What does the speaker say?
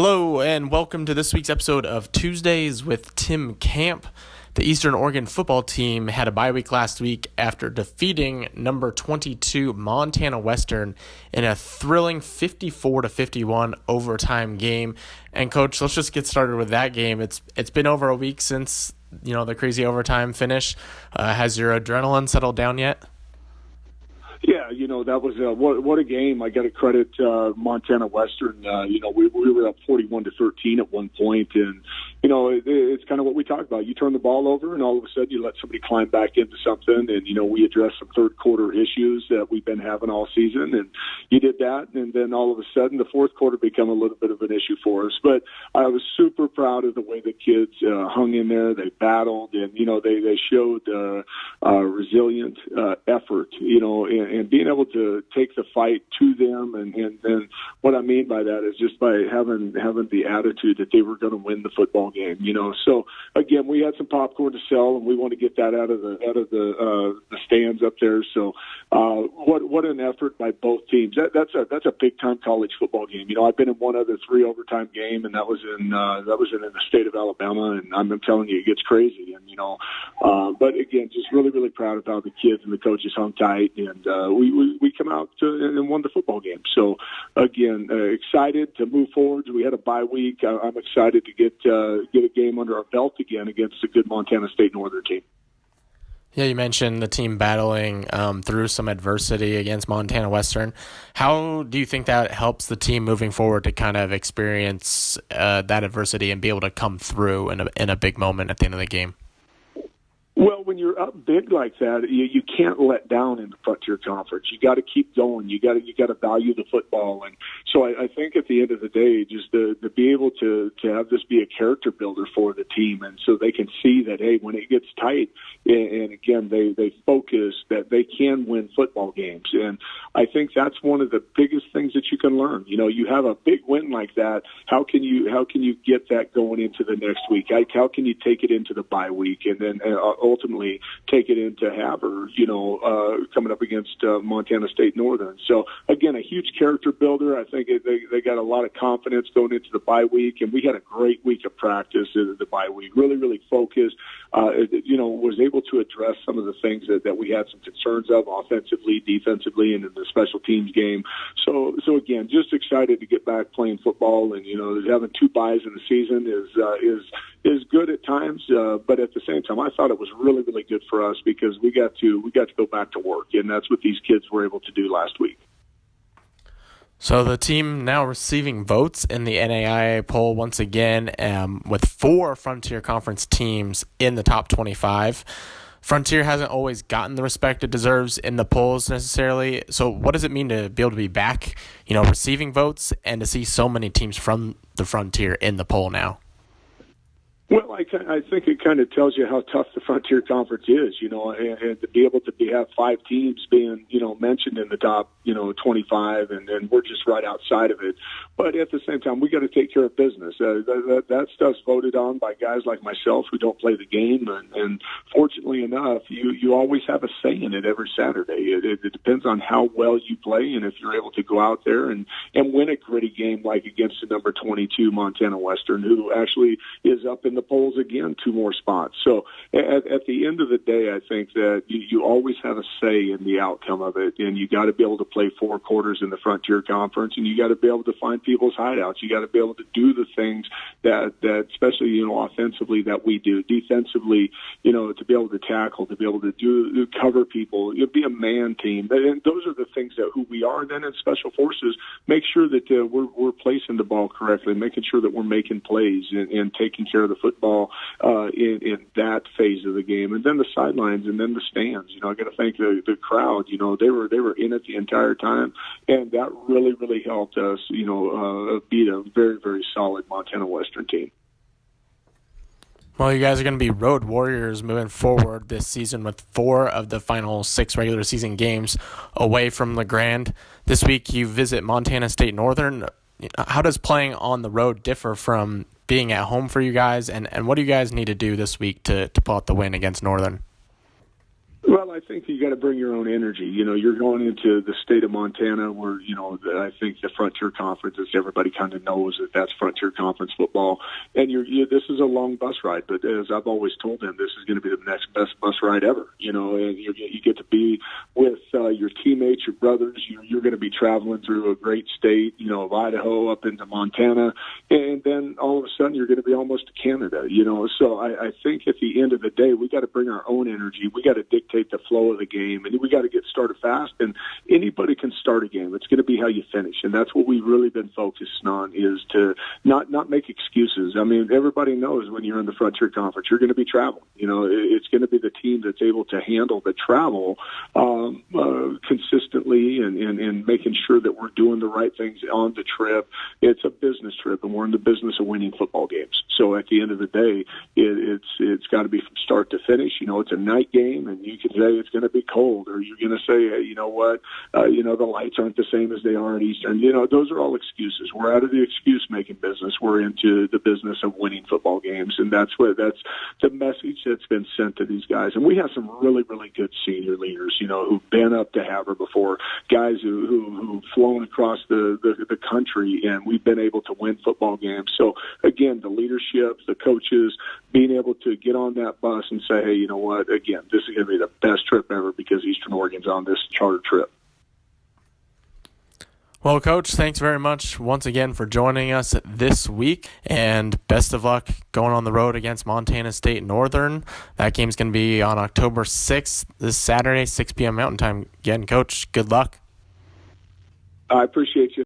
Hello and welcome to this week's episode of Tuesdays with Tim Camp. The Eastern Oregon football team had a bye week last week after defeating number 22 Montana Western in a thrilling 54-51 overtime game. And Coach, let's just get started with that game. It's been over a week since the crazy overtime finish. Has your adrenaline settled down yet? Yeah, that was what a game. I got to credit Montana Western. We were up 41-13 at one point, and it's kind of what we talked about. You turn the ball over, and all of a sudden you let somebody climb back into something, and we addressed some third quarter issues that we've been having all season, and you did that, and then all of a sudden the fourth quarter became a little bit of an issue for us. But I was super proud of the way the kids hung in there. They battled, and they showed resilient effort, and being able to take the fight to them. And what I mean by that is just by having the attitude that they were going to win the football game, So again, we had some popcorn to sell, and we want to get that out of the stands up there. So what an effort by both teams. That's a big time college football game. I've been in one other 3 overtime game, and that was in the state of Alabama, and I'm telling you, it gets crazy. And but again, just really, really proud of how the kids and the coaches hung tight, and we come out and won the football game. So again, excited to move forward. We had a bye week. I'm excited to get a game under our belt again against a good Montana State Northern team. Yeah, you mentioned the team battling through some adversity against Montana Western. How do you think that helps the team moving forward to kind of experience that adversity and be able to come through in a big moment at the end of the game? Well, when you're up big like that, you can't let down in the Frontier Conference. You got to keep going. You got to value the football, and so I think at the end of the day, just to be able to have this be a character builder for the team, and so they can see that when it gets tight, and again they focus that they can win football games, and I think that's one of the biggest things that you can learn. You have a big win like that. How can you get that going into the next week? How can you take it into the bye week, and then ultimately take it into Havre, coming up against Montana State Northern. So, again, a huge character builder. I think they got a lot of confidence going into the bye week, and we had a great week of practice in the bye week. Really, really focused, was able to address some of the things that we had some concerns of offensively, defensively, and in the special teams game. So again, just excited to get back playing football, and, having 2 byes in the season is good at times, but at the same time, I thought it was really, really good for us because we got to go back to work, and that's what these kids were able to do last week. So the team now receiving votes in the NAIA poll once again, with 4 Frontier Conference teams in the top 25. Frontier hasn't always gotten the respect it deserves in the polls necessarily. So what does it mean to be able to be back, receiving votes and to see so many teams from the Frontier in the poll now? Well, I think it kind of tells you how tough the Frontier Conference is, and to be able to have 5 teams being, mentioned in the top, 25, and we're just right outside of it. But at the same time, we got to take care of business. That stuff's voted on by guys like myself who don't play the game, and fortunately enough, you always have a say in it every Saturday. It depends on how well you play, and if you're able to go out there and win a gritty game like against the number 22 Montana Western, who actually is up in the polls again 2 more spots. So at the end of the day, I think that you always have a say in the outcome of it, and you got to be able to play 4 quarters in the Frontier Conference, and you got to be able to find people's hideouts. You got to be able to do the things that especially offensively that we do, defensively, to be able to tackle, to be able to cover people, be a man team, and those are the things that who we are. Then in special forces, make sure that we're placing the ball correctly, making sure that we're making plays and taking care of the football in that phase of the game, and then the sidelines, and then the stands. I got to thank the crowd. They were in it the entire time, and that really, really helped us. Beat a very, very solid Montana Western team. Well, you guys are going to be road warriors moving forward this season with 4 of the final 6 regular season games away from the Grand. This week you visit Montana State Northern. How does playing on the road differ from being at home for you guys, and what do you guys need to do this week to pull out the win against Northern? Well, I think you got to bring your own energy. You're going into the state of Montana where, I think the Frontier Conference, as everybody kind of knows that's Frontier Conference football. And this is a long bus ride, but as I've always told them, this is going to be the next best bus ride ever. And you get to be with your teammates, your brothers. You're going to be traveling through a great state, of Idaho up into Montana. And then all of a sudden you're going to be almost to Canada, So I think at the end of the day, we got to bring our own energy. We got to dictate the flow of the game, and we got to get started fast. And anybody can start a game. It's going to be how you finish, and that's what we've really been focusing on, is to not make excuses. I mean, everybody knows when you're in the Frontier Conference, you're going to be traveling. It's going to be the team that's able to handle the travel consistently and making sure that we're doing the right things on the trip. It's a business trip, and we're in the business of winning football games. So at the end of the day, it's got to be from start to finish. It's a night game, and you can say it's going to be cold, or you're going to say, hey, you know what, the lights aren't the same as they are at Eastern. Those are all excuses. We're out of the excuse-making business. We're into the business of winning football games, and that's the message that's been sent to these guys. And we have some really, really good senior leaders, who've been up to Havre before, guys who've flown across the country, and we've been able to win football games. So, again, the leadership, the coaches, being able to get on that bus and say, hey, you know what, again, this is going to be the best trip ever because Eastern Oregon's on this charter trip. Well, Coach, thanks very much once again for joining us this week, and best of luck going on the road against Montana State Northern. That game's going to be on October 6th, this Saturday, 6 p.m. Mountain Time. Again, Coach, good luck. I appreciate you.